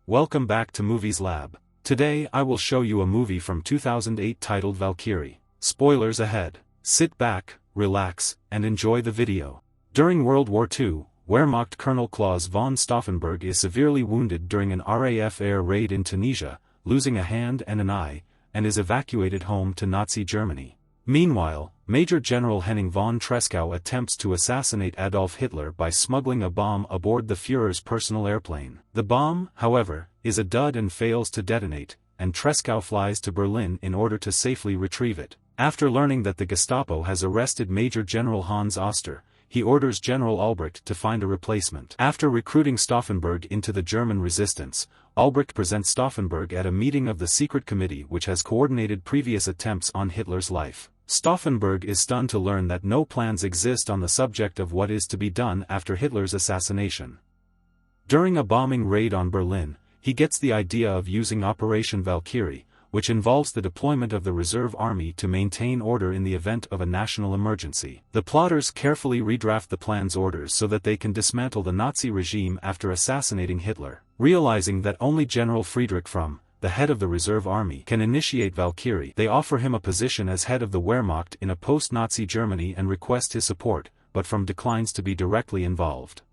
Welcome back to Movies Lab. Today I will show you a movie from 2008 titled Valkyrie. Spoilers ahead. Sit back, relax, and enjoy the video. During World War II, Wehrmacht Colonel Claus von Stauffenberg is severely wounded during an RAF air raid in Tunisia, losing a hand and an eye, and is evacuated home to Nazi Germany. Meanwhile, Major General Henning von Tresckow attempts to assassinate Adolf Hitler by smuggling a bomb aboard the Führer's personal airplane. The bomb, however, is a dud and fails to detonate, and Tresckow flies to Berlin in order to safely retrieve it. After learning that the Gestapo has arrested Major General Hans Oster, he orders General Albrecht to find a replacement. After recruiting Stauffenberg into the German resistance, Albrecht presents Stauffenberg at a meeting of the secret committee which has coordinated previous attempts on Hitler's life. Stauffenberg is stunned to learn that no plans exist on the subject of what is to be done after Hitler's assassination. During a bombing raid on Berlin, he gets the idea of using Operation Valkyrie, which involves the deployment of the reserve army to maintain order in the event of a national emergency. The plotters carefully redraft the plan's orders so that they can dismantle the Nazi regime after assassinating Hitler. Realizing that only General Friedrich from the head of the reserve army can initiate Valkyrie, they offer him a position as head of the Wehrmacht in a post-Nazi Germany and request his support, but from declines to be directly involved.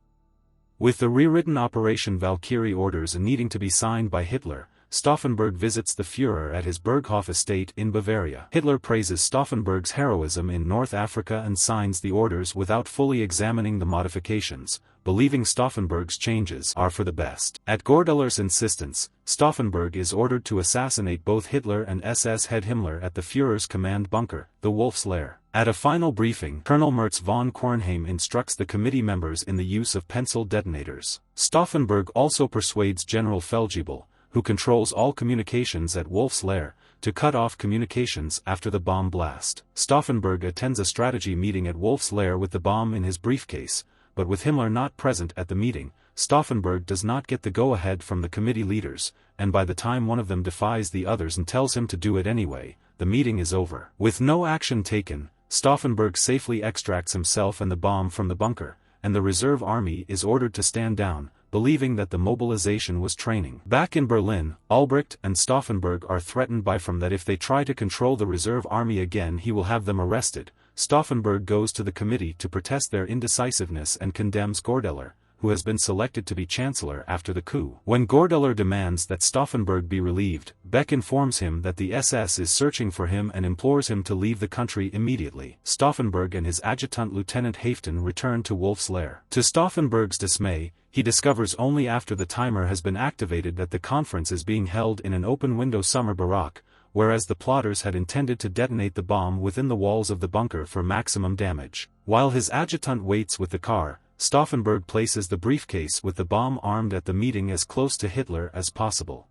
With the rewritten Operation Valkyrie orders needing to be signed by Hitler, Stauffenberg visits the Führer at his Berghof estate in Bavaria. Hitler praises Stauffenberg's heroism in North Africa and signs the orders without fully examining the modifications, believing Stauffenberg's changes are for the best. At Gordeller's insistence, Stauffenberg is ordered to assassinate both Hitler and SS head Himmler at the Führer's command bunker, the Wolf's Lair. At a final briefing, Colonel Merz von Kornheim instructs the committee members in the use of pencil detonators. Stauffenberg also persuades General Feldjebel, who controls all communications at Wolf's Lair, to cut off communications after the bomb blast. Stauffenberg attends a strategy meeting at Wolf's Lair with the bomb in his briefcase, but with Himmler not present at the meeting, Stauffenberg does not get the go-ahead from the committee leaders, and by the time one of them defies the others and tells him to do it anyway, the meeting is over. With no action taken, Stauffenberg safely extracts himself and the bomb from the bunker, and the reserve army is ordered to stand down, believing that the mobilization was training. Back in Berlin, Albrecht and Stauffenberg are threatened by from that if they try to control the reserve army again he will have them arrested. Stauffenberg goes to the committee to protest their indecisiveness and condemns Gordeller, who has been selected to be chancellor after the coup. When Gordeller demands that Stauffenberg be relieved, Beck informs him that the SS is searching for him and implores him to leave the country immediately. Stauffenberg and his adjutant Lieutenant Haften return to Wolf's Lair. To Stauffenberg's dismay, he discovers only after the timer has been activated that the conference is being held in an open-window summer barack, whereas the plotters had intended to detonate the bomb within the walls of the bunker for maximum damage. While his adjutant waits with the car, Stauffenberg places the briefcase with the bomb armed at the meeting as close to Hitler as possible.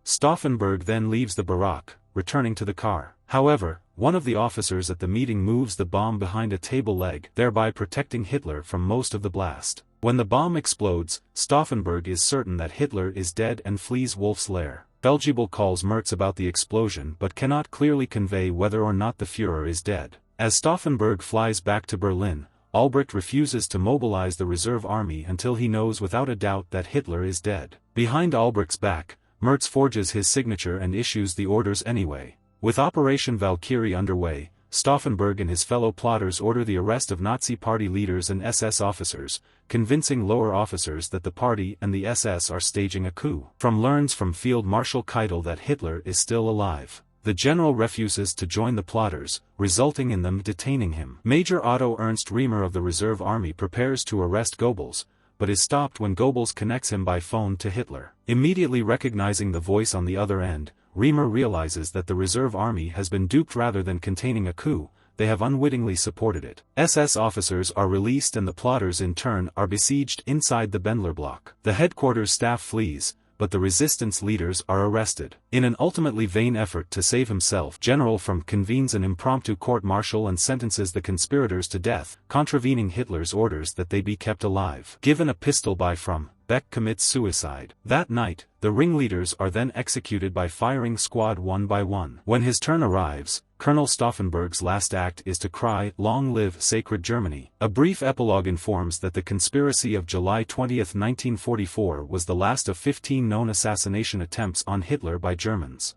Stauffenberg then leaves the barack, returning to the car. However, one of the officers at the meeting moves the bomb behind a table leg, thereby protecting Hitler from most of the blast. When the bomb explodes, Stauffenberg is certain that Hitler is dead and flees Wolf's Lair. Feldjebel calls Merz about the explosion but cannot clearly convey whether or not the Führer is dead. As Stauffenberg flies back to Berlin, Albrecht refuses to mobilize the reserve army until he knows without a doubt that Hitler is dead. Behind Albrecht's back, Merz forges his signature and issues the orders anyway. With Operation Valkyrie underway, Stauffenberg and his fellow plotters order the arrest of Nazi party leaders and SS officers, convincing lower officers that the party and the SS are staging a coup. Learns from Field Marshal Keitel that Hitler is still alive. The general refuses to join the plotters, resulting in them detaining him. Major Otto Ernst Riemer of the reserve army prepares to arrest Goebbels, but is stopped when Goebbels connects him by phone to Hitler. Immediately recognizing the voice on the other end, Riemer realizes that the reserve army has been duped. Rather than containing a coup, they have unwittingly supported it. SS officers are released and the plotters in turn are besieged inside the Bendler block. The headquarters staff flees, but the resistance leaders are arrested. In an ultimately vain effort to save himself, General from convenes an impromptu court-martial and sentences the conspirators to death, contravening Hitler's orders that they be kept alive. Given a pistol by from, Beck commits suicide. That night, the ringleaders are then executed by firing squad one by one. When his turn arrives, Colonel Stauffenberg's last act is to cry, "Long live sacred Germany." A brief epilogue informs that the conspiracy of July 20, 1944 was the last of 15 known assassination attempts on Hitler by Germans.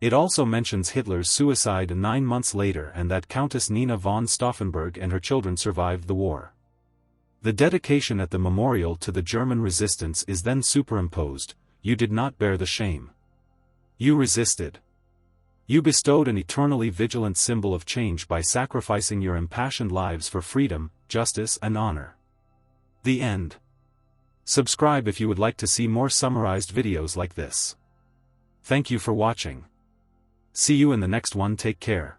It also mentions Hitler's suicide 9 months later and that Countess Nina von Stauffenberg and her children survived the war. The dedication at the memorial to the German resistance is then superimposed: "You did not bear the shame. You resisted. You bestowed an eternally vigilant symbol of change by sacrificing your impassioned lives for freedom, justice and honor." The end. Subscribe if you would like to see more summarized videos like this. Thank you for watching. See you in the next one. Take care.